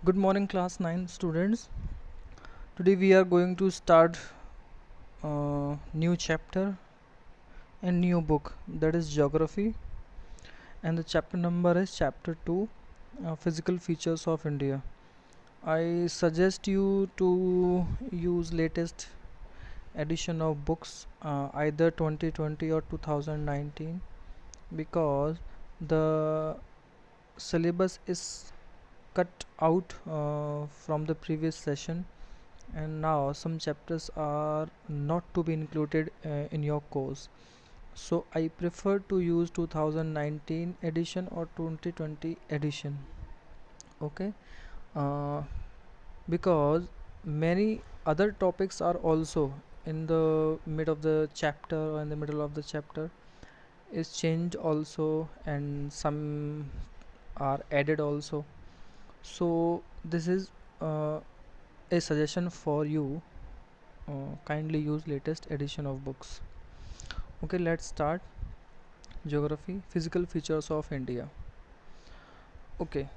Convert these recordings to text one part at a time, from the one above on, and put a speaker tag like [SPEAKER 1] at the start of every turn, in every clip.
[SPEAKER 1] Good morning, class 9 students. Today we are going to start new chapter and new book, that is geography, and the chapter number is chapter 2, physical features of India. I suggest you to use latest edition of books, either 2020 or 2019, because the syllabus is cut out from the previous session, and now some chapters are not to be included in your course. So I prefer to use 2019 edition or 2020 edition. Okay, uh, because many other topics are also in the mid of the chapter or in the middle of the chapter is changed also, and some are added also. So this is a suggestion for you. Kindly use latest edition of books. Okay, let's start. Geography, physical features of India. Okay,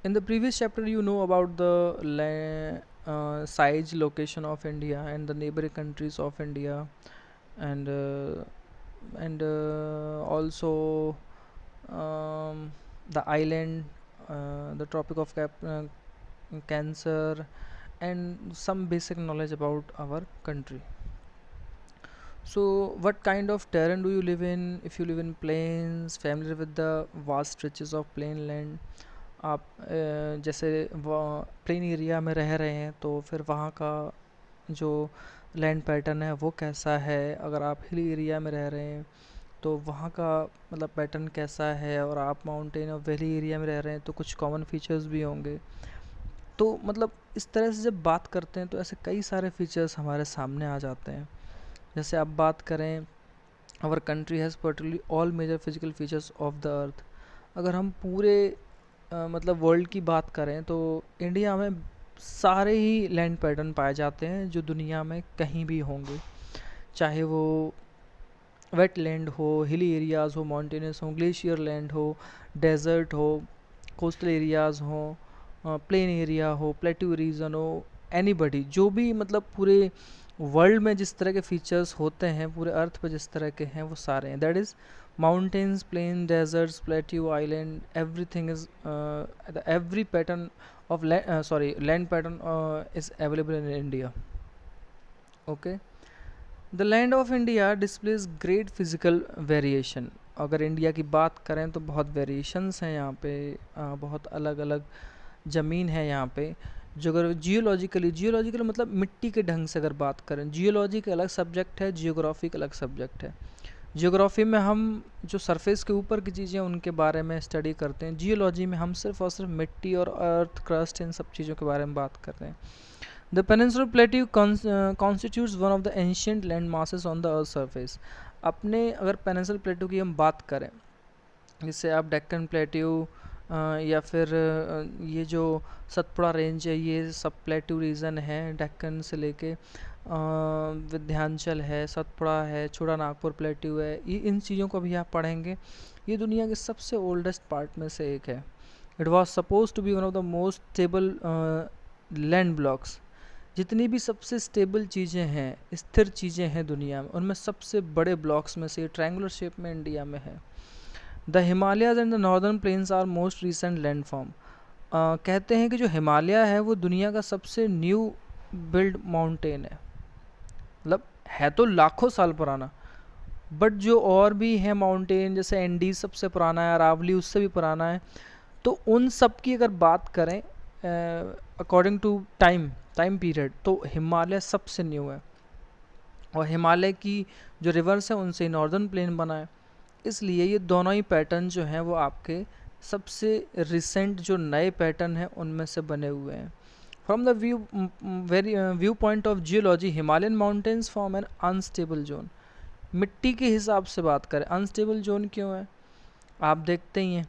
[SPEAKER 1] in the previous chapter you know about the size, location of India and the neighboring countries of India, and also the island, the Tropic of Cancer, and some basic knowledge about our country. So, what kind of terrain do you live in? If you live in plains, familiar with the vast stretches of plain land, आप जैसे plain area में रह रहे हैं तो फिर वहाँ का जो लैंड पैटर्न है वो कैसा है। अगर आप हिल एरिया में रह रहे हैं तो वहाँ का मतलब पैटर्न कैसा है, और आप माउंटेन और वैली एरिया में रह रहे हैं तो कुछ कॉमन फीचर्स भी होंगे। तो मतलब इस तरह से जब बात करते हैं तो ऐसे कई सारे फीचर्स हमारे सामने आ जाते हैं। जैसे आप बात करें, our country has particularly all major physical features of the earth. अगर हम पूरे मतलब वर्ल्ड की बात करें तो इंडिया में सारे ही लैंड पैटर्न पाए जाते हैं जो दुनिया में कहीं भी होंगे, चाहे वो वेट लैंड हो, हिली एरियाज़ हो, माउंटेनस हो, ग्लेशियर लैंड हो, डेजर्ट हो, कोस्टल एरियाज़ हो, प्लेन एरिया हो, प्लेट्यू रीजन हो, एनीबडी जो भी मतलब पूरे वर्ल्ड में जिस तरह के फीचर्स होते हैं, पूरे अर्थ पर जिस तरह के हैं वो सारे हैं। That is mountains, plain, deserts, plateau, island, everything is every pattern of land pattern is available in India. Okay, the land of India displays great physical variation. अगर इंडिया की बात करें तो बहुत वेरिएशंस हैं यहाँ पे, बहुत अलग अलग ज़मीन है यहाँ पे। जो अगर जियोलॉजिकली मतलब मिट्टी के ढंग से अगर बात करें, जियोलॉजी का अलग सब्जेक्ट है, जियोग्राफी का अलग सब्जेक्ट है। जियोग्राफी में हम जो सरफेस के ऊपर की चीज़ें उनके बारे में स्टडी करते हैं, जियोलॉजी में हम सिर्फ और सिर्फ मिट्टी और अर्थ क्रस्ट इन सब चीज़ों के बारे में बात कर रहे हैं। The peninsular plateau constitutes one of the ancient land masses on the earth surface. अपने अगर पेनिनसुलर प्लेट्यू की हम बात करें, जिससे आप डेक्कन प्लेट्यू या फिर ये जो सतपुड़ा रेंज है, ये सब प्लेट्यू रीजन है। डेक्कन से लेके विंध्याचल है, सतपुड़ा है, छोटा नागपुर प्लेट्यू है, ये इन चीज़ों को भी आप पढ़ेंगे। ये दुनिया के सबसे ओल्डेस्ट पार्ट में से एक है। It was suppose to be one of the most stable land blocks. जितनी भी सबसे स्टेबल चीज़ें हैं, स्थिर चीज़ें हैं दुनिया में, उनमें सबसे बड़े ब्लॉक्स में से ट्रायंगुलर शेप में इंडिया में है। The Himalayas and the northern plains are most recent land form. कहते हैं कि जो हिमालय है वो दुनिया का सबसे न्यू बिल्ड माउंटेन है। मतलब है तो लाखों साल पुराना, बट जो और भी है माउंटेन, जैसे एंडीज सबसे पुराना है, अरावली उससे भी पुराना है। तो उन सब की अगर बात करें अकॉर्डिंग टू टाइम पीरियड, तो हिमालय सबसे न्यू है। और हिमालय की जो रिवर्स है उनसे नॉर्दर्न प्लेन बना है। इसलिए ये दोनों ही पैटर्न जो हैं वो आपके सबसे रिसेंट जो नए पैटर्न हैं उनमें से बने हुए हैं। From the view point of geology, Himalayan mountains form an unstable zone. मिट्टी के हिसाब से बात करें, अनस्टेबल जोन क्यों है? आप देखते ही हैं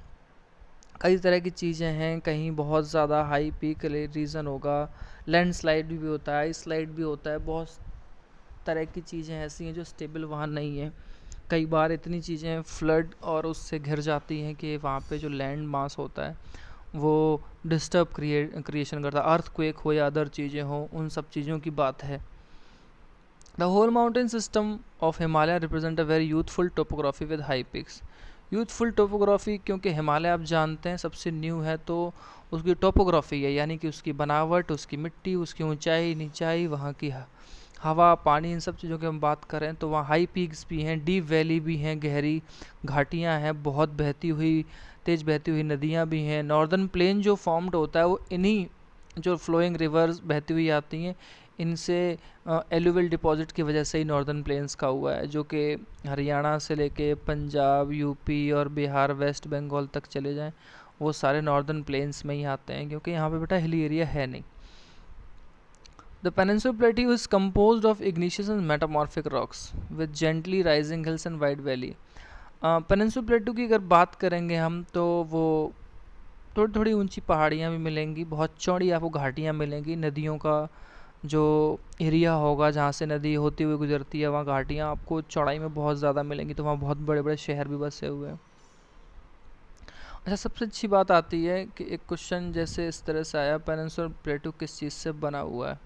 [SPEAKER 1] कई तरह की चीज़ें हैं, कहीं बहुत ज़्यादा हाई पीक रीजन होगा, लैंडस्लाइड भी होता है, आइस स्लाइड भी होता है, बहुत तरह की चीज़ें ऐसी हैं जो स्टेबल वहाँ नहीं है। कई बार इतनी चीज़ें फ्लड और उससे घिर जाती हैं कि वहाँ पे जो लैंड मास होता है वो डिस्टर्ब क्रिएशन करता है, अर्थक्वेक हो या अदर चीज़ें हो, उन सब चीज़ों की बात है। The whole mountain system of Himalaya represent a very youthful topography with high peaks. Youthful topography क्योंकि हिमालय आप जानते हैं सबसे न्यू है, तो उसकी टोपोग्राफी है, यानी कि उसकी बनावट, उसकी मिट्टी, उसकी ऊंचाई नीचाई, वहाँ की हवा पानी, इन सब चीज़ों की हम बात करें तो वहाँ हाई पीक्स भी हैं, डीप वैली भी हैं, गहरी घाटियाँ हैं, बहुत बहती हुई तेज़ बहती हुई नदियाँ भी हैं। नॉर्दर्न प्लेन जो फॉर्म्ड होता है वो इन्हीं जो फ्लोइंग रिवर्स बहती हुई आती हैं, इनसे एलुवियल डिपॉजिट की वजह से ही नॉर्दर्न प्लेन्स का हुआ है, जो कि हरियाणा से लेके पंजाब, यूपी और बिहार, वेस्ट बंगाल तक चले जाएं, वो सारे नॉर्दर्न प्लेन्स में ही आते हैं, क्योंकि यहाँ पे बेटा हिली एरिया है नहीं। The Peninsula Plateau is composed of igneous and metamorphic rocks with gently rising hills and wide valley. Peninsula प्लेटू की अगर बात करेंगे हम तो वो थोड़ी थोड़ी ऊंची पहाड़ियाँ भी मिलेंगी, बहुत चौड़ी आपको घाटियाँ मिलेंगी, नदियों का जो एरिया होगा जहाँ से नदी होती हुई गुजरती है, वहाँ घाटियाँ आपको चौड़ाई में बहुत ज़्यादा मिलेंगी, तो वहाँ बहुत बड़े बड़े शहर भी बसे हुए हैं। अच्छा, सबसे अच्छी बात आती है कि एक क्वेश्चन जैसे इस तरह से आया, पेनिनसुला प्लेटू किस चीज़ से बना हुआ है,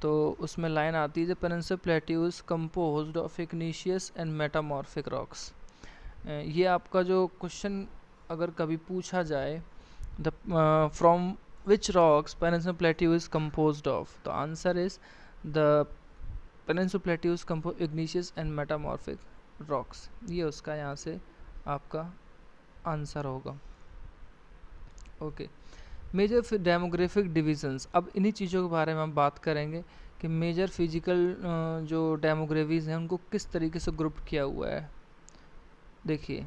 [SPEAKER 1] तो उसमें लाइन आती है, the peninsula प्लेटू is composed of igneous and metamorphic rocks. ये आपका जो क्वेश्चन अगर कभी पूछा जाए, the from which rocks peninsula plateau is composed of, the answer is the peninsula plateau is composed igneous and metamorphic rocks, ये उसका यहाँ से आपका आंसर होगा। ओके, मेजर डेमोग्राफिक डिविजन्स, अब इन्हीं चीज़ों के बारे में हम बात करेंगे कि मेजर फिजिकल जो डेमोग्राफीज हैं उनको किस तरीके से ग्रुप किया हुआ है। देखिए,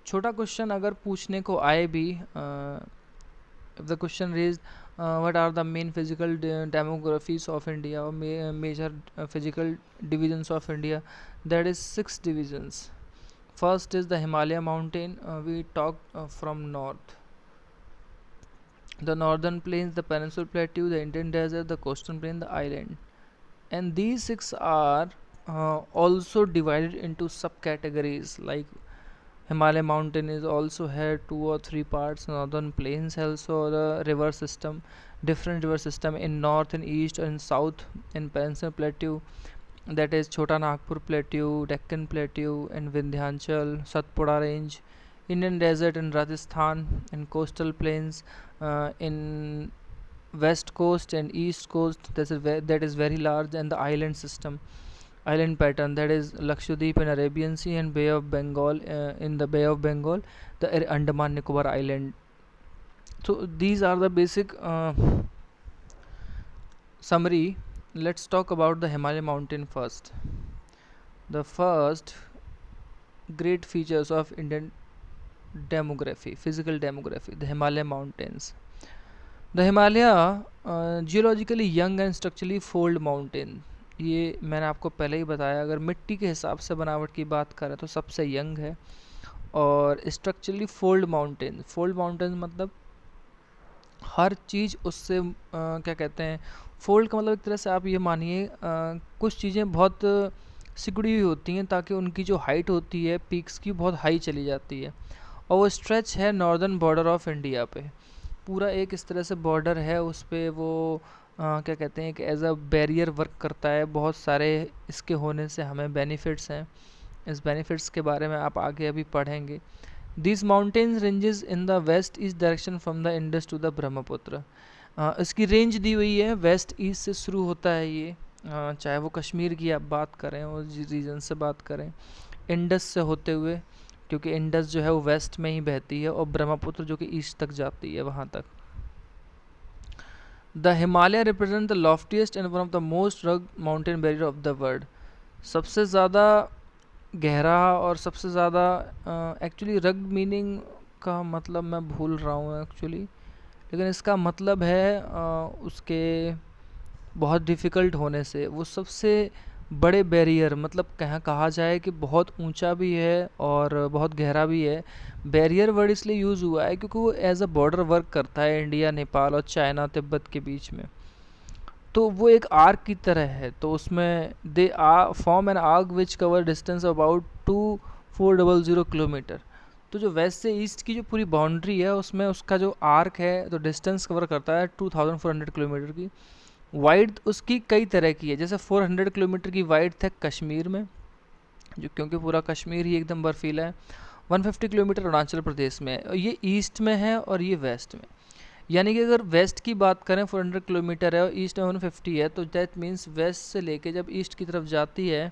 [SPEAKER 1] छोटा क्वेश्चन अगर पूछने को आए भी, if the question raised what are the main physical demographies of India, or major physical divisions of India, that is 6 divisions. First is the Himalaya mountain, we talked from north, the northern plains, the peninsular plateau, the Indian desert, the coastal plain, the island, and these 6 are also divided into subcategories, like Himalaya mountain is also had 2 or 3 parts. Northern plains also the river system, different river system in north and east and south. In Peninsula Plateau, that is Chota Nagpur Plateau, Deccan Plateau, and Vindhyachal, Satpura Range. Indian desert in Rajasthan, and coastal plains in west coast and east coast. That is very large, and the island system, island pattern, that is Lakshadweep in Arabian Sea and Bay of Bengal, in the Bay of Bengal, the Andaman Nicobar Island. So these are the basic summary. Let's talk about the Himalaya mountain first. The first great features of Indian demography, physical demography, the Himalaya mountains. The Himalaya geologically young and structurally fold mountain. ये मैंने आपको पहले ही बताया, अगर मिट्टी के हिसाब से बनावट की बात करें तो सबसे यंग है, और स्ट्रक्चरली फोल्ड माउंटेन मतलब हर चीज़ उससे क्या कहते हैं, फोल्ड का मतलब एक तरह से आप ये मानिए कुछ चीज़ें बहुत सिकुड़ी हुई होती हैं ताकि उनकी जो हाइट होती है पीक्स की बहुत हाई चली जाती है, और वो स्ट्रेच है नॉर्दर्न बॉर्डर ऑफ इंडिया पे, पूरा एक इस तरह से बॉर्डर है, उस पर वो क्या कहते हैं, कि एज अ बैरियर वर्क करता है। बहुत सारे इसके होने से हमें बेनिफिट्स हैं, इस बेनिफिट्स के बारे में आप आगे अभी पढ़ेंगे। This mountains ranges in the west east direction from the Indus to the Brahmaputra. इसकी रेंज दी हुई है, वेस्ट ईस्ट से शुरू होता है ये, चाहे वो कश्मीर की आप बात करें और रीजन से बात करें, इंडस से होते हुए, क्योंकि इंडस जो है वो वेस्ट में ही बहती है, और ब्रह्मपुत्र जो कि ईस्ट तक जाती है वहाँ तक। The Himalaya represent the loftiest and one of the most रग mountain barrier of the world. सबसे ज़्यादा गहरा और सबसे ज़्यादा एक्चुअली रग मीनिंग का मतलब मैं भूल रहा हूँ एक्चुअली, लेकिन इसका मतलब है उसके बहुत डिफ़िकल्ट होने से, वो सबसे बड़े बैरियर, मतलब कहा जाए कि बहुत ऊंचा भी है और बहुत गहरा भी है। बैरियर वर्ड इसलिए यूज़ हुआ है क्योंकि वो एज अ बॉर्डर वर्क करता है इंडिया, नेपाल और चाइना तिब्बत के बीच में, तो वो एक आर्क की तरह है, तो उसमें they form an arc which cover distance about 2400 kilometre. तो जो वेस्ट से ईस्ट की जो पूरी बाउंड्री है उसमें उसका जो आर्क है तो डिस्टेंस कवर करता है 2400 किलोमीटर की। वाइड उसकी कई तरह की है, जैसे 400 किलोमीटर की वाइड है कश्मीर में, जो क्योंकि पूरा कश्मीर ही एकदम बर्फीला है। 150 किलोमीटर अरुणाचल प्रदेश में है, और ये ईस्ट में है और ये वेस्ट में। यानी कि अगर वेस्ट की बात करें 400 किलोमीटर है और ईस्ट में 150 है, तो दैट मीन्स वेस्ट से लेके जब ईस्ट की तरफ जाती है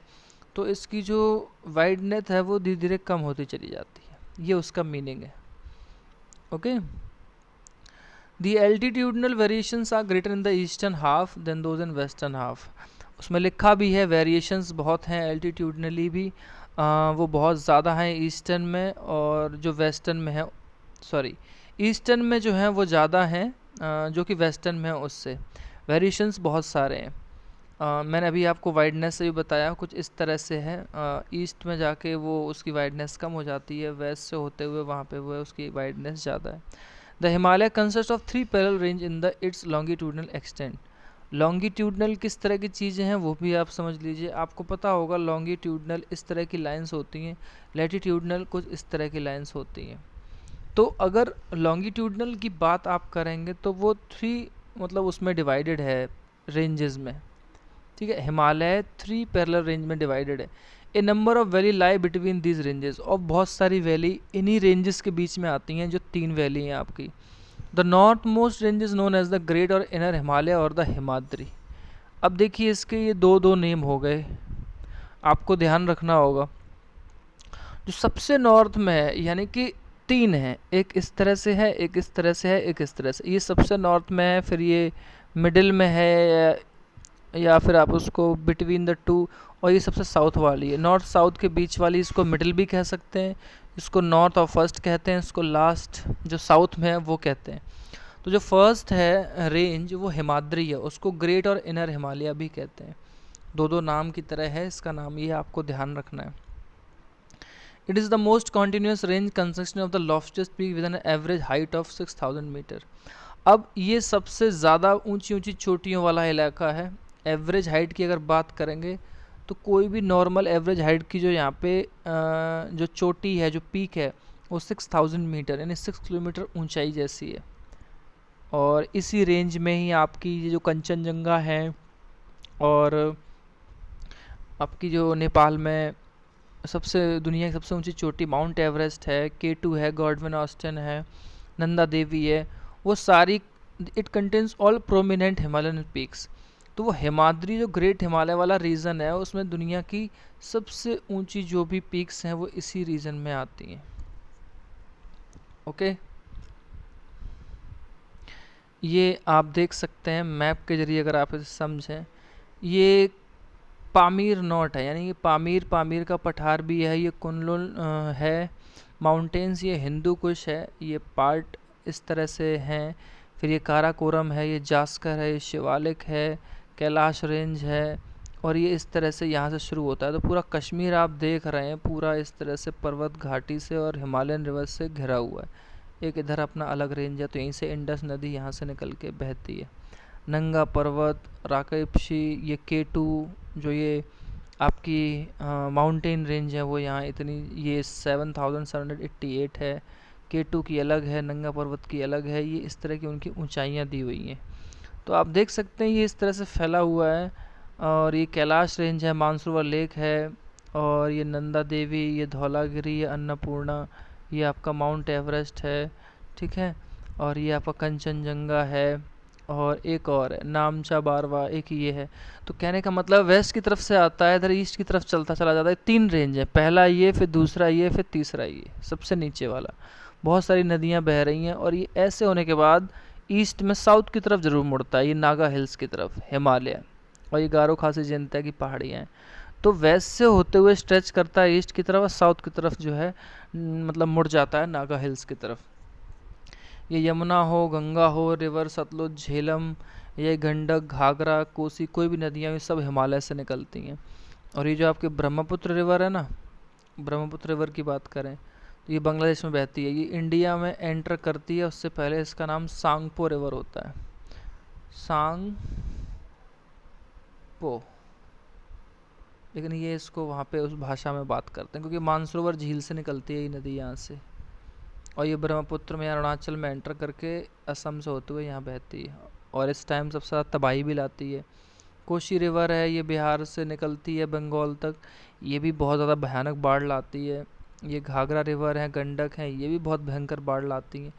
[SPEAKER 1] तो इसकी जो वाइडनेस है वो धीरे धीरे कम होती चली जाती है, ये उसका मीनिंग है। Okay, the altitudinal variations are greater in the eastern half than those in western half. उसमें लिखा भी है वेरिएशंस बहुत हैं एल्टीट्यूडनली भी, वो बहुत ज़्यादा हैं ईस्टर्न में, और जो वेस्टर्न में है, सॉरी ईस्टर्न में जो है वो ज़्यादा हैं जो कि वेस्टर्न में है उससे। वेरिएशंस बहुत सारे हैं। मैंने अभी आपको वाइडनेस से भी बताया, कुछ इस तरह से है। ईस्ट में जाके वो उसकी वाइडनेस कम हो जाती है, वेस्ट से होते हुए वहाँ पे वो उसकी वाइडनेस ज़्यादा है। The Himalaya consist of 3 parallel range in the it's longitudinal extent. Longitudinal किस तरह की चीज़ें हैं वो भी आप समझ लीजिए। आपको पता होगा लॉन्गिट्यूडनल इस तरह की लाइंस होती हैं, लैटिट्यूडनल कुछ इस तरह की लाइंस होती हैं। तो अगर लॉन्गिट्यूडनल की बात आप करेंगे तो वो 3 मतलब उसमें डिवाइडेड है रेंजेस में, ठीक है। हिमालय 3 पैरेलल रेंज में डिवाइडेड है। A number of valley lie between these ranges, और बहुत सारी वैली इन्हीं रेंजेस के बीच में आती हैं, जो 3 वैली हैं आपकी। The north most range is known as the great और इनर हिमालय और द हिमाद्री। अब देखिए इसके ये दो दो नेम हो गए, आपको ध्यान रखना होगा। जो सबसे नॉर्थ में है यानी कि 3 है, एक इस तरह से है, एक इस तरह से है, एक इस तरह से, ये सबसे नॉर्थ में है। फिर ये मिडिल में है, या फिर आप उसको बिटवीन द टू, और ये सबसे साउथ वाली है, नॉर्थ साउथ के बीच वाली, इसको मिडिल भी कह सकते हैं, इसको नॉर्थ और फर्स्ट कहते हैं, इसको लास्ट जो साउथ में है वो कहते हैं। तो जो फर्स्ट है रेंज वो हिमाद्री है, उसको ग्रेट और इनर हिमालय भी कहते हैं। दो दो नाम की तरह है इसका नाम, ये आपको ध्यान रखना है। It is the most continuous range consisting of the loftiest peak with an average height of 6000 metre. अब ये सबसे ज़्यादा ऊंची ऊंची चोटियों वाला इलाका है। एवरेज हाइट की अगर बात करेंगे तो कोई भी नॉर्मल एवरेज हाइट की जो यहाँ पे जो चोटी है, जो पीक है, वो 6000 मीटर यानी 6 किलोमीटर ऊंचाई जैसी है। और इसी रेंज में ही आपकी ये जो कंचनजंगा है, और आपकी जो नेपाल में सबसे दुनिया की सबसे ऊंची चोटी माउंट एवरेस्ट है, K2 है, गॉडविन ऑस्टिन है, नंदा देवी है, वो सारी, it contains all prominent Himalayan peaks. तो वो हिमाद्री जो ग्रेट हिमालय वाला रीजन है उसमें दुनिया की सबसे ऊंची जो भी पीक्स हैं वो इसी रीजन में आती हैं। ओके, ये आप देख सकते हैं मैप के जरिए अगर आप इसे समझें। ये पामीर नॉट है, यानी ये पामीर का पठार भी है, ये कुनलुन है माउंटेन्स, ये हिंदू कुश है, ये पार्ट इस तरह से हैं। फिर ये काराकोरम है, ये जास्कर है, ये शिवालिक है, कैलाश रेंज है, और ये इस तरह से यहाँ से शुरू होता है। तो पूरा कश्मीर आप देख रहे हैं पूरा इस तरह से पर्वत घाटी से और हिमालयन रिवर से घिरा हुआ है। एक इधर अपना अलग रेंज है, तो यहीं से इंडस नदी यहाँ से निकल के बहती है। नंगा पर्वत, राकपशी, ये K2 जो ये आपकी माउंटेन रेंज है वो यहाँ इतनी, ये 7788 है। K2 की अलग है, नंगा पर्वत की अलग है, ये इस तरह की उनकी ऊंचाइयाँ दी हुई हैं। तो आप देख सकते हैं ये इस तरह से फैला हुआ है। और ये कैलाश रेंज है, मानसरोवर लेक है, और ये नंदा देवी, ये धौलागिरी, ये अन्नपूर्णा, ये आपका माउंट एवरेस्ट है, ठीक है। और ये आपका कंचनजंगा है, और एक और है नामचा बारवा, एक ये है। तो कहने का मतलब वेस्ट की तरफ से आता है, इधर ईस्ट की तरफ चलता चला जाता है। 3 रेंज है, पहला ये, फिर दूसरा ये, फिर तीसरा ये, सबसे नीचे वाला। बहुत सारी नदियाँ बह रही हैं, और ये ऐसे होने के बाद ईस्ट में साउथ की तरफ ज़रूर मुड़ता है, ये नागा हिल्स की तरफ, हिमालय, और ये गारो खासी जनता की पहाड़ियाँ हैं। तो वेस्ट से होते हुए स्ट्रेच करता है ईस्ट की तरफ, और साउथ की तरफ जो है मतलब मुड़ जाता है नागा हिल्स की तरफ। ये यमुना हो, गंगा हो, रिवर सतलुज, झेलम, ये गंडक, घाघरा, कोसी, कोई भी नदियाँ ये सब हिमालय से निकलती हैं। और ये जो आपके ब्रह्मपुत्र रिवर है ना, ब्रह्मपुत्र रिवर की बात करें तो ये बांग्लादेश में बहती है, ये इंडिया में एंटर करती है, उससे पहले इसका नाम सांगपो रिवर होता है, सांगपो। लेकिन ये इसको वहाँ पे उस भाषा में बात करते हैं क्योंकि मानसरोवर झील से निकलती है ये नदी यहाँ से। और ये ब्रह्मपुत्र में अरुणाचल में एंटर करके असम से होते हुए यहाँ बहती है और इस टाइम सबसे ज़्यादा तबाही भी लाती है। कोशी रिवर है, ये बिहार से निकलती है बंगाल तक, ये भी बहुत ज़्यादा भयानक बाढ़ लाती है। ये घाघरा रिवर है, गंडक है, ये भी बहुत भयंकर बाढ़ लाती हैं।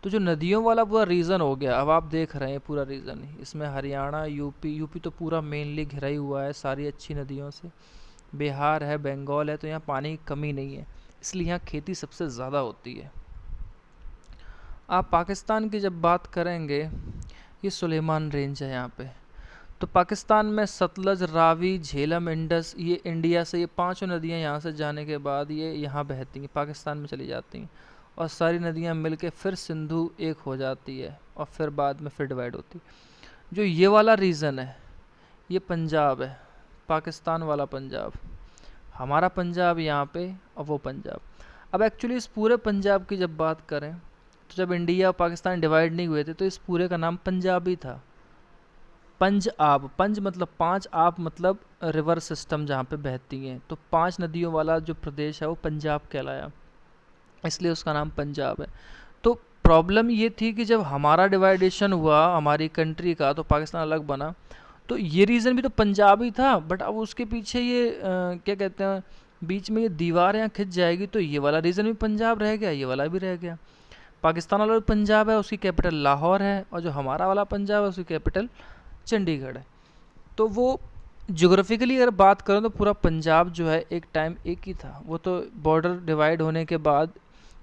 [SPEAKER 1] तो जो नदियों वाला पूरा रीजन हो गया, अब आप देख रहे हैं पूरा रीजन, इसमें हरियाणा, यूपी तो पूरा मेनली घिरा ही हुआ है सारी अच्छी नदियों से। बिहार है, बंगाल है, तो यहाँ पानी की कमी नहीं है, इसलिए यहाँ खेती सबसे ज़्यादा होती है। आप पाकिस्तान की जब बात करेंगे, ये सुलेमान रेंज है यहाँ पे। तो पाकिस्तान में सतलज, रावी, झेलम, इंडस, ये इंडिया से ये पांचों नदियाँ यहाँ से जाने के बाद ये यहाँ बहती हैं, पाकिस्तान में चली जाती हैं और सारी नदियाँ मिलके फिर सिंधु एक हो जाती है और फिर बाद में फिर डिवाइड होती है। जो ये वाला रीजन है, ये पंजाब है, पाकिस्तान वाला पंजाब, हमारा पंजाब यहाँ पे और वो पंजाब। अब एक्चुअली इस पूरे पंजाब की जब बात करें, तो जब इंडिया और पाकिस्तान डिवाइड नहीं हुए थे तो इस पूरे का नाम पंजाब ही था। पंज आब, पंज मतलब पांच, आब मतलब रिवर सिस्टम जहाँ पे बहती हैं, तो पांच नदियों वाला जो प्रदेश है वो पंजाब कहलाया, इसलिए उसका नाम पंजाब है। तो प्रॉब्लम ये थी कि जब हमारा डिवाइडेशन हुआ हमारी कंट्री का, तो पाकिस्तान अलग बना, तो ये रीज़न भी तो पंजाब ही था, बट अब उसके पीछे ये क्या कहते हैं, बीच में ये दीवार यहाँ खिंच जाएगी, तो ये वाला रीज़न भी पंजाब रह गया, ये वाला भी रह गया। पाकिस्तान वाला पंजाब है, उसकी कैपिटल लाहौर है, और जो हमारा वाला पंजाब है उसकी कैपिटल चंडीगढ़ है। तो वो ज्योग्राफिकली अगर बात करें तो पूरा पंजाब जो है एक टाइम एक ही था, वो तो बॉर्डर डिवाइड होने के बाद,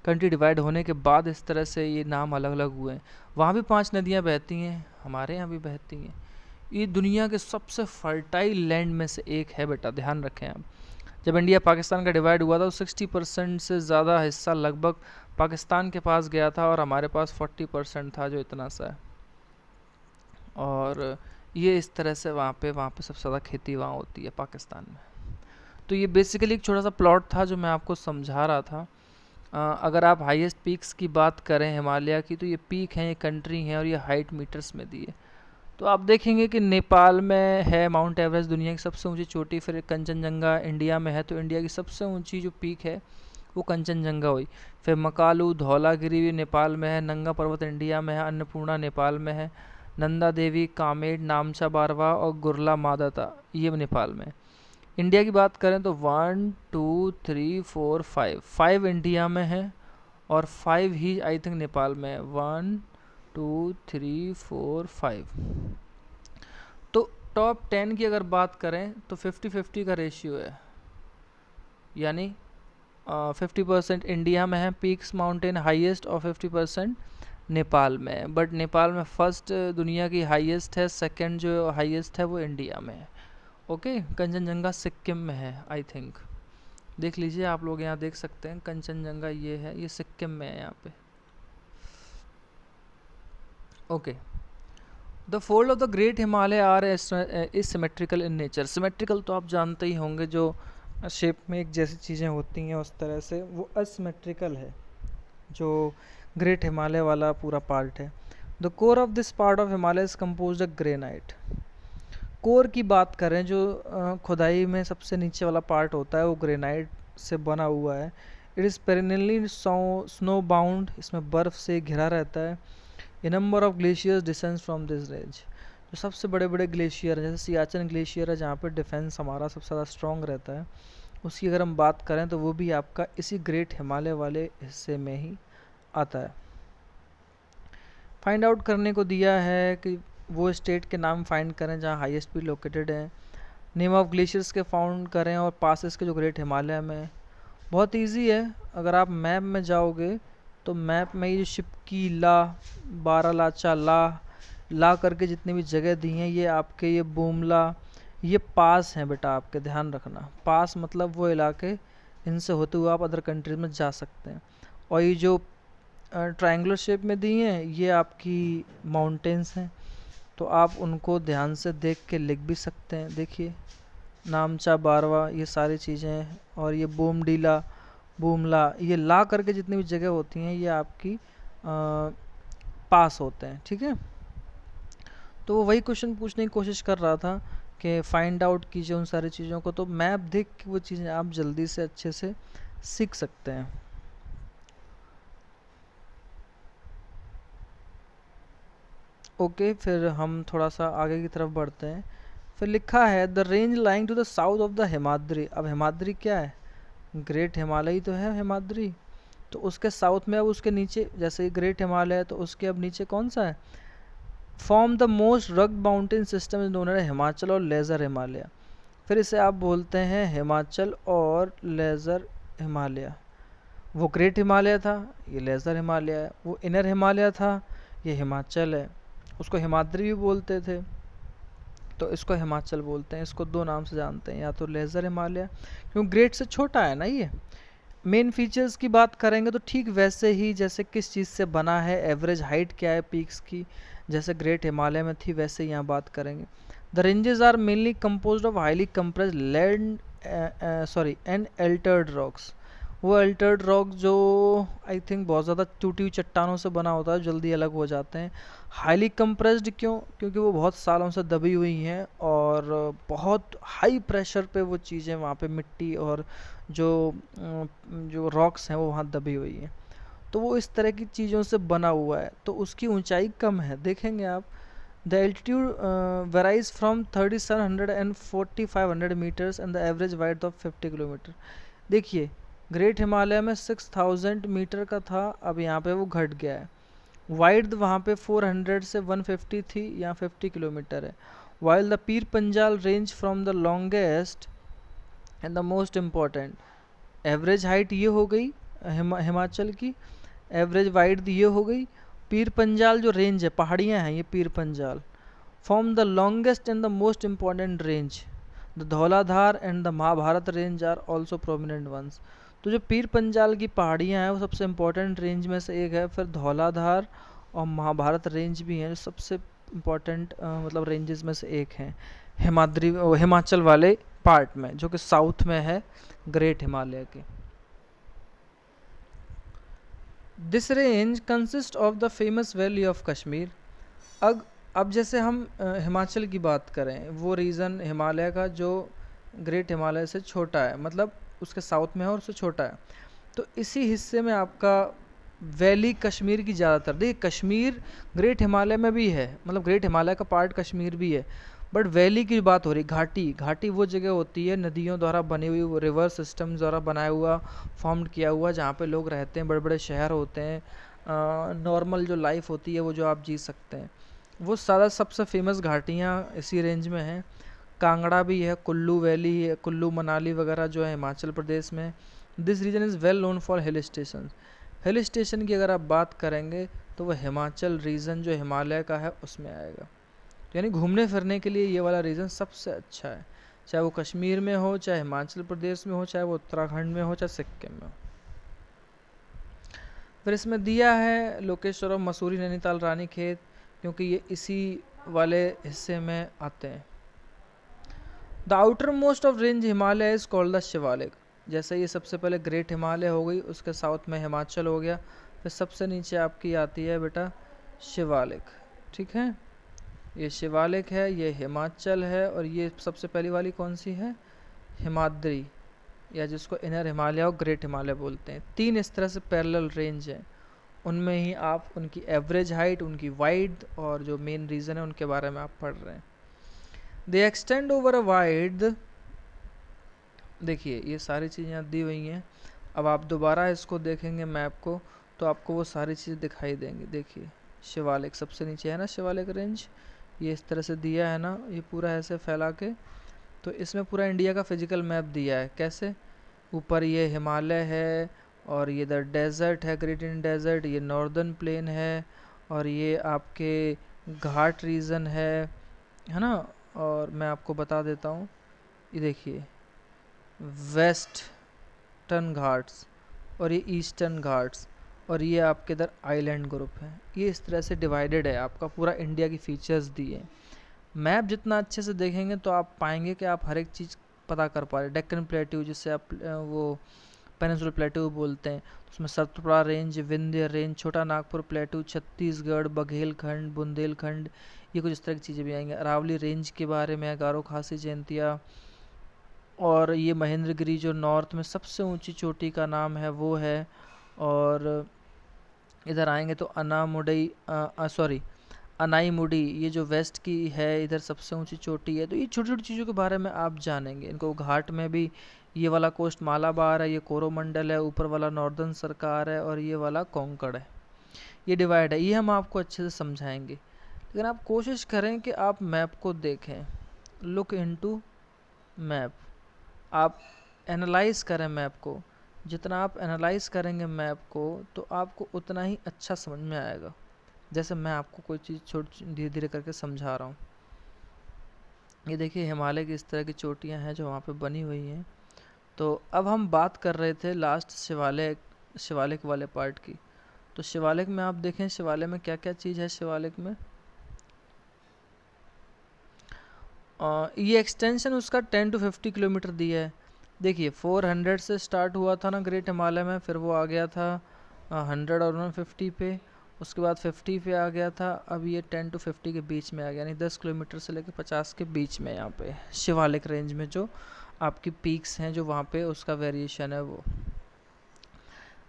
[SPEAKER 1] कंट्री डिवाइड होने के बाद इस तरह से ये नाम अलग अलग हुए हैं। वहाँ भी पांच नदियाँ बहती हैं, हमारे यहाँ भी बहती हैं। ये दुनिया के सबसे फर्टाइल लैंड में से एक है बेटा, ध्यान रखें आप। जब इंडिया पाकिस्तान का डिवाइड हुआ था तो 60% से ज़्यादा हिस्सा लगभग पाकिस्तान के पास गया था और हमारे पास 40% था, जो इतना सा है। और ये इस तरह से वहाँ पे सबसे ज़्यादा खेती वहाँ होती है पाकिस्तान में। तो ये बेसिकली एक छोटा सा प्लॉट था जो मैं आपको समझा रहा था। अगर आप हाईएस्ट पीक्स की बात करें हिमालय की, तो ये पीक हैं, ये कंट्री हैं और ये हाइट मीटर्स में दी है। तो आप देखेंगे कि नेपाल में है माउंट एवरेस्ट, दुनिया की सबसे ऊंची चोटी, फिर कंचनजंगा इंडिया में है, तो इंडिया की सबसे ऊंची जो पीक है वो कंचनजंगा हुई। फिर मकालू, धौलागिरी भी नेपाल में है, नंगा पर्वत इंडिया में है, अन्नपूर्णा नेपाल में है, नंदा देवी, कामेट, नामचा बारवा और गुरला मादाता ये नेपाल में। इंडिया की बात करें तो 1 2 3 4 5, 5 इंडिया में है और 5 ही आई थिंक नेपाल में है। 1 2 3 4 5। तो टॉप 10 की अगर बात करें तो 50-50 का रेशियो है, यानी 50% इंडिया में है पीक्स माउंटेन हाईएस्ट और 50% नेपाल में है। बट नेपाल में फर्स्ट दुनिया की हाईएस्ट है, सेकंड जो हाईएस्ट है वो इंडिया में है। ओके, कंचनजंगा सिक्किम में है आई थिंक, देख लीजिए आप लोग, यहाँ देख सकते हैं कंचनजंगा ये है, ये सिक्किम में है यहाँ पे। Okay, the fold of the great Himalaya are is symmetrical in nature. Symmetrical तो आप जानते ही होंगे, जो शेप में एक जैसी चीज़ें होती हैं उस तरह से, वो असिमेट्रिकल है जो ग्रेट हिमालय वाला पूरा पार्ट है। The core of this part of Himalaya is compose of granite. Core की बात करें, जो खुदाई में सबसे नीचे वाला पार्ट होता है वो ग्रेनाइट से बना हुआ है। It is perennially snow bound, इसमें बर्फ़ से घिरा रहता है। A number of glaciers descends from this range. जो सबसे बड़े बड़े ग्लेशियर हैं, जैसे सियाचिन ग्लेशियर है जहाँ पे डिफेंस हमारा सबसे ज़्यादा स्ट्रॉन्ग रहता है, उसकी अगर हम बात करें तो वो भी आपका इसी ग्रेट हिमालय वाले हिस्से में ही आता है। फाइंड आउट करने को दिया है कि वो स्टेट के नाम फाइंड करें जहाँ हाईएस्ट पीक लोकेटेड है, नेम ऑफ ग्लेशियर्स के फाउंड करें और पासेस के जो ग्रेट हिमालय में। बहुत इजी है, अगर आप मैप में जाओगे तो मैप में ये शिपकी ला, बारालाचा ला करके जितनी भी जगह दी हैं, ये आपके ये बोमला, ये पास हैं बेटा, आपके ध्यान रखना। पास मतलब वो इलाके, इनसे होते हुए आप अदर कंट्रीज में जा सकते हैं। और ये जो ट्रायंगुलर शेप में दी हैं, ये आपकी माउंटेन्स हैं, तो आप उनको ध्यान से देख के लिख भी सकते हैं। देखिए नामचा बारवा, ये सारी चीज़ें हैं, और ये बोमडीला, बूमला, ये ला करके जितनी भी जगह होती हैं ये आपकी पास होते हैं। ठीक है, तो वो वही क्वेश्चन पूछने की कोशिश कर रहा था कि फाइंड आउट कीजिए उन सारी चीज़ों को, तो मैप देख के वो चीज़ें आप जल्दी से अच्छे से सीख सकते हैं। ओके, फिर हम थोड़ा सा आगे की तरफ बढ़ते हैं। फिर लिखा है the range lying to the south of the Himadri. अब हिमाद्री क्या है? ग्रेट हिमालय ही तो है हिमाद्री। तो उसके साउथ में, अब उसके नीचे, जैसे ग्रेट हिमालय है तो उसके अब नीचे कौन सा है? फॉर्म द मोस्ट रग mountain system is known as Himachal और लेज़र हिमालय। फिर इसे आप बोलते हैं हिमाचल और लेज़र हिमालय। वो ग्रेट हिमालय था, ये लेज़र हिमालय है। वो इनर हिमालय था, ये हिमाचल है। उसको हिमाद्री भी बोलते थे, तो इसको हिमाचल बोलते हैं। इसको दो नाम से जानते हैं, या तो लेज़र हिमालय, क्योंकि ग्रेट से छोटा है ना ये। मेन फीचर्स की बात करेंगे तो ठीक वैसे ही, जैसे किस चीज़ से बना है, एवरेज हाइट क्या है पीक्स की, जैसे ग्रेट हिमालय में थी, वैसे यहाँ बात करेंगे। The ranges are mainly composed of highly compressed land and altered rocks. वो अल्टर्ड रॉक जो आई थिंक बहुत ज़्यादा टूटी हुई चट्टानों से बना होता है, जल्दी अलग हो जाते हैं। हाईली कंप्रेस्ड क्यों? क्योंकि वो बहुत सालों से दबी हुई हैं और बहुत हाई प्रेशर पे वो चीज़ें वहाँ पे, मिट्टी और जो जो रॉक्स हैं वो वहाँ दबी हुई हैं, तो वो इस तरह की चीज़ों से बना हुआ है, तो उसकी ऊंचाई कम है। देखेंगे आप, the altitude varies from 3700 and 4500 metres and the average wide of 50 kilometre. देखिए, ग्रेट हिमालय में 6000 मीटर का था, अब यहाँ पे वो घट गया है। वाइड वहाँ पे 400 से 150 थी, यहाँ 50 किलोमीटर है। While the Pir Panjal range from the longest and the most important, average height ये हो गई हिमाचल की, एवरेज वाइड ये हो गई। पीर पंजाल जो रेंज है, पहाड़ियाँ हैं ये Pir Panjal, form the longest and the most important range. The Dhauladhar and the Mahabharat range are also prominent ones. तो जो पीर पंजाल की पहाड़ियाँ हैं वो सबसे इम्पोर्टेंट रेंज में से एक है। फिर धौलाधार और महाभारत रेंज भी हैं जो सबसे इम्पोर्टेंट मतलब रेंजेस में से एक हैं हिमाद्री हिमाचल वाले पार्ट में, जो कि साउथ में है ग्रेट हिमालय के। This range consist of the famous valley of Kashmir. अब जैसे हम हिमाचल की बात करें, वो रीजन हिमालय का जो ग्रेट हिमालय से छोटा है, मतलब उसके साउथ में है और उससे छोटा है, तो इसी हिस्से में आपका वैली कश्मीर की ज़्यादातर, देखिए कश्मीर ग्रेट हिमालय में भी है, मतलब ग्रेट हिमालय का पार्ट कश्मीर भी है, बट वैली की बात हो रही। घाटी, घाटी वो जगह होती है नदियों द्वारा बनी हुई, वो रिवर सिस्टम द्वारा बनाया हुआ, फॉर्म्ड किया हुआ, जहाँ पे लोग रहते हैं, बड़े बड़े शहर होते हैं, नॉर्मल जो लाइफ होती है वो जो आप जी सकते हैं, वो सारा सबसे फेमस घाटियाँ इसी रेंज में हैं। कांगड़ा भी है, कुल्लू वैली है, कुल्लू मनाली वगैरह जो है हिमाचल प्रदेश में। This region is well known for hill station. Hill station की अगर आप बात करेंगे तो वह हिमाचल रीजन जो हिमालय का है उसमें आएगा। तो यानी घूमने फिरने के लिए ये वाला रीजन सबसे अच्छा है, चाहे वो कश्मीर में हो, चाहे हिमाचल प्रदेश में हो, चाहे वो उत्तराखंड में हो, चाहे सिक्किम में हो। फिर इसमें दिया है लोकेश्वरम, मसूरी, नैनीताल, रानीखेत, क्योंकि ये इसी वाले हिस्से में आते हैं। The outer most of range Himalaya is called the Shivalik. जैसे ये सबसे पहले ग्रेट हिमालय हो गई, उसके साउथ में हिमाचल हो गया, फिर सबसे नीचे आपकी आती है बेटा शिवालिक। ठीक है, ये शिवालिक है, ये हिमाचल है, और ये सबसे पहली वाली कौन सी है? हिमाद्री, या जिसको इनर हिमालय और ग्रेट हिमालय बोलते हैं। तीन इस तरह से पैरेलल रेंज हैं, उनमें ही आप उनकी एवरेज हाइट, उनकी वाइड और जो मेन रीज़न है उनके बारे में आप पढ़ रहे हैं। दे एक्सटेंड ओवर अ वाइड, देखिए ये सारी चीज़ें यहाँ दी हुई हैं। अब आप दोबारा इसको देखेंगे मैप को तो आपको वो सारी चीज़ें दिखाई देंगी। देखिए शिवालिक सबसे नीचे है ना, शिवालिक रेंज, ये इस तरह से दिया है ना, ये पूरा ऐसे फैला के, तो इसमें पूरा इंडिया का फिजिकल मैप दिया है। कैसे? ऊपर ये हिमालय है, और ये इधर डेजर्ट है, ग्रेट इंडियन डेजर्ट, ये नॉर्दर्न प्लेन है, और ये आपके घाट रीजन है ना। और मैं आपको बता देता हूँ, ये देखिए वेस्टर्न घाट्स, और ये ईस्टर्न घाट्स, और ये आपके इधर आइलैंड ग्रुप है। ये इस तरह से डिवाइडेड है, आपका पूरा इंडिया की फीचर्स दिए हैं। मैप जितना अच्छे से देखेंगे तो आप पाएंगे कि आप हर एक चीज़ पता कर पा रहे। डेक्कन प्लेट्यू जिससे आप वो पेनिनसुलर प्लेट्यू बोलते हैं, तो उसमें सतपुड़ा रेंज, विंध्य रेंज, छोटा नागपुर प्लेट्यू, छत्तीसगढ़, बघेलखंड, बुंदेलखंड, ये कुछ इस तरह की चीज़ें भी आएंगी। अरावली रेंज के बारे में, गारो खासी, जयंतिया, और ये महेंद्रगिरी जो नॉर्थ में सबसे ऊंची चोटी का नाम है वो है। और इधर आएंगे तो अनामुडई सॉरी अनाईमुडी, ये जो वेस्ट की है इधर सबसे ऊंची चोटी है। तो ये छोटी छोटी चीज़ों के बारे में आप जानेंगे। इनको घाट में भी ये वाला कोस्ट मालाबार है, ये कोरोमंडल है, ऊपर वाला नॉर्दर्न सरकार है और ये वाला कोंकण है। ये डिवाइड है, ये हम आपको अच्छे से समझाएंगे। लेकिन आप कोशिश करें कि आप मैप को देखें, लुक इनटू मैप, आप एनालाइज करें मैप को। जितना आप एनालाइज करेंगे मैप को तो आपको उतना ही अच्छा समझ में आएगा। जैसे मैं आपको कोई चीज़ छोटी धीरे धीरे करके समझा रहा हूँ। ये देखिए हिमालय की इस तरह की चोटियाँ हैं जो वहाँ पे बनी हुई हैं। तो अब हम बात कर रहे थे लास्ट शिवालिक वाले पार्ट की। तो शिवालिक में आप देखें, शिवालिक में क्या क्या चीज़ है। शिवालिक में ये एक्सटेंशन उसका 10 to 50 किलोमीटर दिया है। देखिए 400 से स्टार्ट हुआ था ना ग्रेट हिमालय में, फिर वो आ गया था 100 और 150 पे, उसके बाद 50 पे आ गया था, अब ये 10 to 50 के बीच में आ गया, यानी 10 किलोमीटर से लेकर 50 के बीच में यहाँ पे शिवालिक रेंज में जो आपकी पीक्स हैं, जो वहाँ पे उसका वेरिएशन है वो।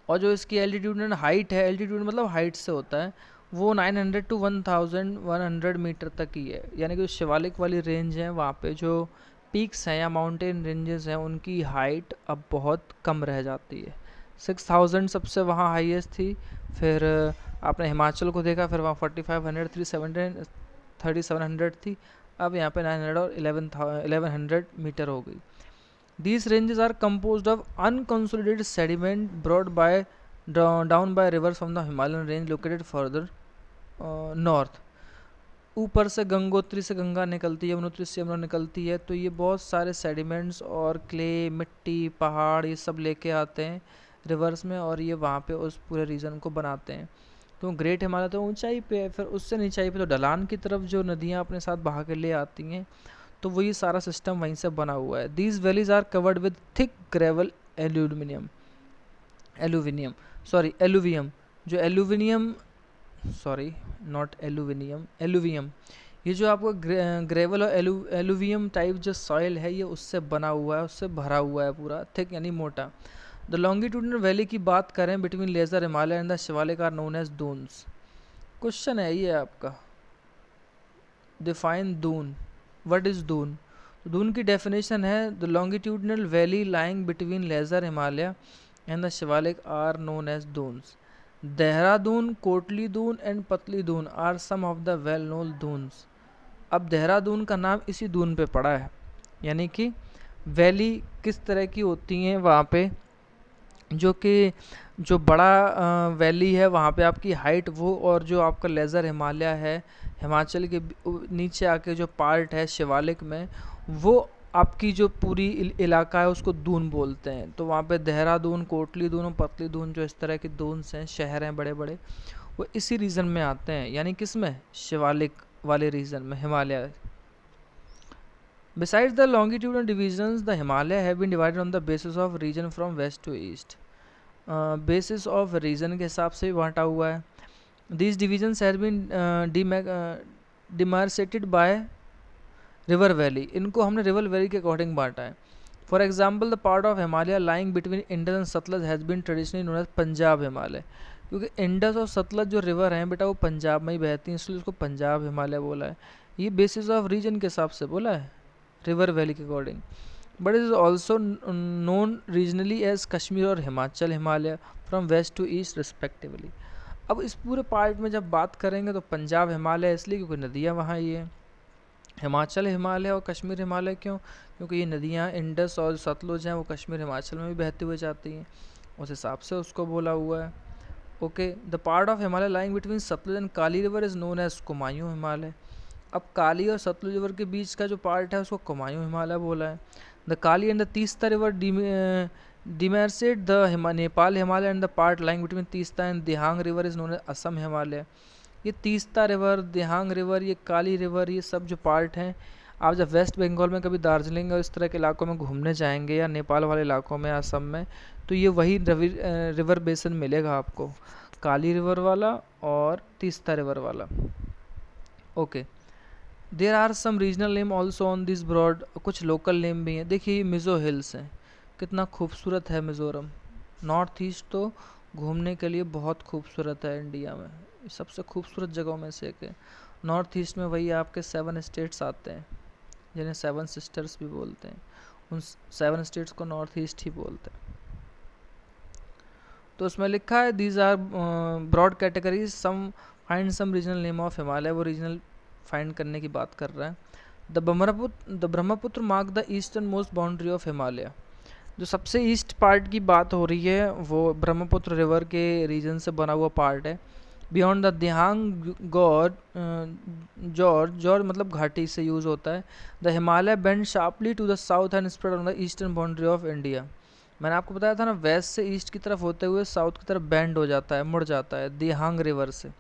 [SPEAKER 1] और जो इसकी एल्टीट्यूड हाइट है, एल्टीट्यूड मतलब हाइट से होता है, वो 900 to 1100 मीटर तक ही है। यानी कि शिवालिक वाली रेंज है वहाँ पे जो पीक्स हैं या माउंटेन रेंजेस हैं उनकी हाइट अब बहुत कम रह जाती है। 6000 सबसे वहाँ हाईएस्ट थी, फिर आपने हिमाचल को देखा, फिर वहाँ 4500 3700 थी, अब यहाँ पे 900 और 1100 मीटर हो गई। These ranges are composed of unconsolidated sediment brought down by rivers from the Himalayan range located further north. ऊपर से गंगोत्री से गंगा निकलती है, यमुनोत्री से यमुना निकलती है, तो ये बहुत सारे सेडिमेंट्स और क्ले, मिट्टी, पहाड़ ये सब लेके आते हैं रिवर्स में और ये वहाँ पे उस पूरे रीजन को बनाते हैं। तो ग्रेट हिमालय तो ऊंचाई पे है, फिर उससे नीचाई पे तो ढलान की तरफ जो नदियाँ अपने साथ बहा के ले आती हैं, तो वही सारा सिस्टम वहीं से बना हुआ है। These valleys are covered with thick gravel alluvinium जो alluvinium sorry not alluvinium alluvium, ये जो आपको ग्रेवल और एलुवियम टाइप जो सॉइल है ये उससे बना हुआ है, उससे भरा हुआ है पूरा, थिक यानी मोटा। द लॉन्गिट्यूडनल वैली की बात करें between lesser Himalaya and the Shivalik are known as Doons. Question है ये आपका, define Doon, what is Doon. Doon की डेफिनेशन है the longitudinal valley lying between lesser Himalaya and the Shivalik are known as Doons. Dehradun, Kotli Doon and Patli Doon are some of the well known Doons. अब देहरादून का नाम इसी दून पे पड़ा है, यानी कि वैली किस तरह की होती हैं वहाँ पे, जो कि जो बड़ा वैली है वहाँ पे आपकी हाइट वो, और जो आपका लेज़र हिमालय है हिमाचल के नीचे आके जो पार्ट है शिवालिक में, वो आपकी जो पूरी इलाका है उसको दून बोलते हैं। तो वहाँ पे देहरादून, कोटली दून और पतली दून जो इस तरह के दून्स हैं, शहर हैं बड़े बड़े, वो इसी रीजन में आते हैं, यानी किस में, शिवालिक वाले रीजन में, Himalaya. Besides the longitudinal divisions, the Himalaya have been divided on the basis of region from west to east. Basis of region के हिसाब से बांटा हुआ है। These divisions have been demarcated by river valley. इनको हमने river valley के according बांटा है। For example, the part of Himalaya lying between Indus and Satluj has been traditionally known as Punjab Himalaya, क्योंकि इंडस और सतलज जो रिवर हैं बेटा वो पंजाब में ही बहती हैं, इसलिए उसको पंजाब हिमालय बोला है। ये बेसिस ऑफ रीजन के हिसाब से बोला है, रिवर वैली के according. But it is also known regionally as Kashmir और Himachal Himalaya from west to east respectively. अब इस पूरे पार्ट में जब बात करेंगे तो पंजाब हिमालय इसलिए क्योंकि नदियाँ वहाँ ही है, हिमाचल हिमालय और कश्मीर हिमालय क्यों, क्योंकि ये नदियाँ इंडस और सतलुज हैं वो कश्मीर हिमाचल में भी बहती हुई जाती हैं, उस हिसाब से उसको बोला हुआ है। Okay, the part of Himalaya lying between Satluj and Kali river is known as Kumaon Himalaya. अब काली और सतलुज रिवर के बीच का जो पार्ट है उसको कुमायूं हिमालय बोला है। The Kali and the Teesta river demarcate the Nepal Himalaya and the part lying between Teesta and Dihang river is known as Assam Himalaya. ये तीस्ता रिवर, दिहांग रिवर, ये काली रिवर, ये सब जो पार्ट हैं, आप जब वेस्ट बंगाल में कभी दार्जिलिंग और इस तरह के इलाकों में घूमने जाएंगे या नेपाल वाले इलाकों में, असम में, तो ये वही रिवर बेसन मिलेगा आपको, काली रिवर वाला और तीस्ता रिवर वाला। Okay, there are some regional name also on this broad, कुछ लोकल नेम भी हैं। देखिए मिज़ो हिल्स हैं, कितना खूबसूरत है मिज़ोरम। नॉर्थ ईस्ट तो घूमने के लिए बहुत खूबसूरत है इंडिया में, सबसे खूबसूरत जगहों में से एक है। नॉर्थ ईस्ट में वही आपके 7 स्टेट्स आते हैं, जिन्हें 7 सिस्टर्स भी बोलते हैं। उन 7 स्टेट्स को नॉर्थ ईस्ट ही बोलते हैं। तो उसमें लिखा है these are broad categories, some find some regional name of Himalaya, वो रीजनल फाइंड करने की बात कर रहा है। The Brahmaputra mark the eastern most boundary of Himalaya. जो सबसे ईस्ट पार्ट की बात हो रही है वो ब्रह्मपुत्र रिवर के रीजन से बना हुआ पार्ट है। बियॉन्ड द दिहांग गॉड, जॉर्ज जॉर्ज मतलब घाटी से यूज़ होता है। The Himalaya bend sharply to the south and spread on the eastern boundary of India. मैंने आपको बताया था ना, वेस्ट से ईस्ट की तरफ होते हुए साउथ की तरफ बेंड हो जाता है, मुड़ जाता है दिहांग रिवर से।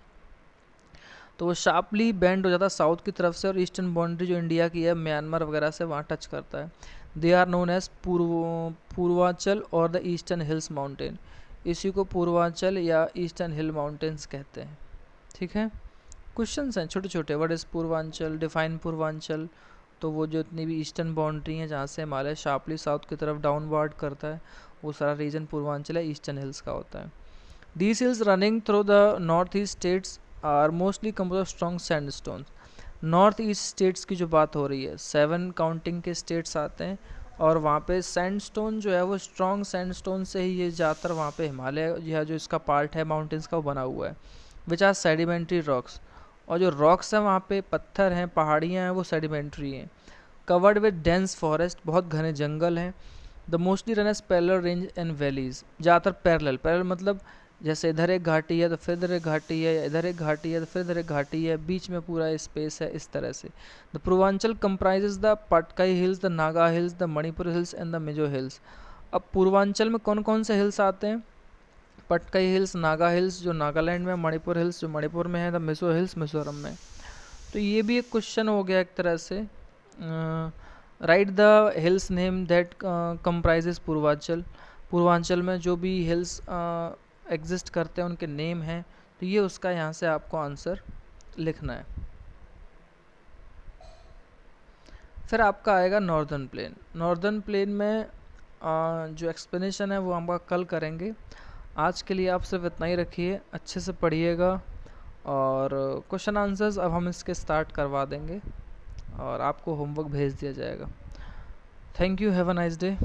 [SPEAKER 1] तो वो शार्पली बेंड हो जाता है साउथ की तरफ से, और ईस्टर्न बाउंड्री जो इंडिया की है म्यांमार वगैरह से वहाँ टच करता है। They are known as Purvanchal और द ईस्टर्न हिल्स माउंटेन। इसी को पूर्वांचल या ईस्टर्न हिल माउंटेन्स कहते हैं। ठीक है, क्वेश्चंस हैं छोटे छोटे। What is Purvanchal, define Purvanchal. तो वो जो इतनी भी ईस्टर्न बाउंड्री है जहाँ से हिमालय शार्पली साउथ की तरफ डाउनवर्ड करता है, वो सारा रीजन पूर्वांचल है, ईस्टर्न हिल्स का होता है। These hills running through the north east states are mostly compose of strong sandstone. North east states की जो बात हो रही है, 7 काउंटिंग के स्टेट्स आते हैं, और वहाँ पे सैंडस्टोन जो है वो स्ट्रॉन्ग सैंडस्टोन से ही ये ज़्यादातर वहाँ पे हिमालय यह जो इसका पार्ट है माउंटेन्स का वो बना हुआ है। विच आर सेडिमेंट्री रॉक्स, और जो रॉक्स हैं वहाँ पे पत्थर हैं, पहाड़ियाँ हैं, वो सेडिमेंट्री हैं। कवर्ड विद डेंस फॉरेस्ट, बहुत घने जंगल हैं। The mostly run as parallel range and valleys, ज़्यादातर पैरेलल पैरेलल मतलब जैसे इधर एक घाटी है तो फिर इधर एक घाटी है, या इधर एक घाटी है तो फिर इधर एक घाटी है, बीच में पूरा स्पेस है, इस तरह से। The Purvanchal comprises the Patkai hills, the Naga hills, the Manipur hills and the Mizo hills. अब पूर्वांचल में कौन कौन से हिल्स आते हैं? पटकाई हिल्स, नागा हिल्स जो नागालैंड में, मणिपुर हिल्स जो मणिपुर में है, द मिजो हिल्स मिजोरम में। तो ये भी एक क्वेश्चन हो गया एक तरह से। Right the hills name that comprises Purvanchal. Purvanchal में जो भी हिल्स एग्जिस्ट करते हैं उनके नेम हैं, तो ये उसका यहाँ से आपको आंसर लिखना है। फिर आपका आएगा नॉर्दर्न प्लेन। नॉर्दर्न प्लेन में जो एक्सप्लेनेशन है वो हम कल करेंगे। आज के लिए आप सिर्फ इतना ही रखिए, अच्छे से पढ़िएगा, और क्वेश्चन आंसर्स अब हम इसके स्टार्ट करवा देंगे और आपको होमवर्क भेज दिया जाएगा। Thank you, have a nice day.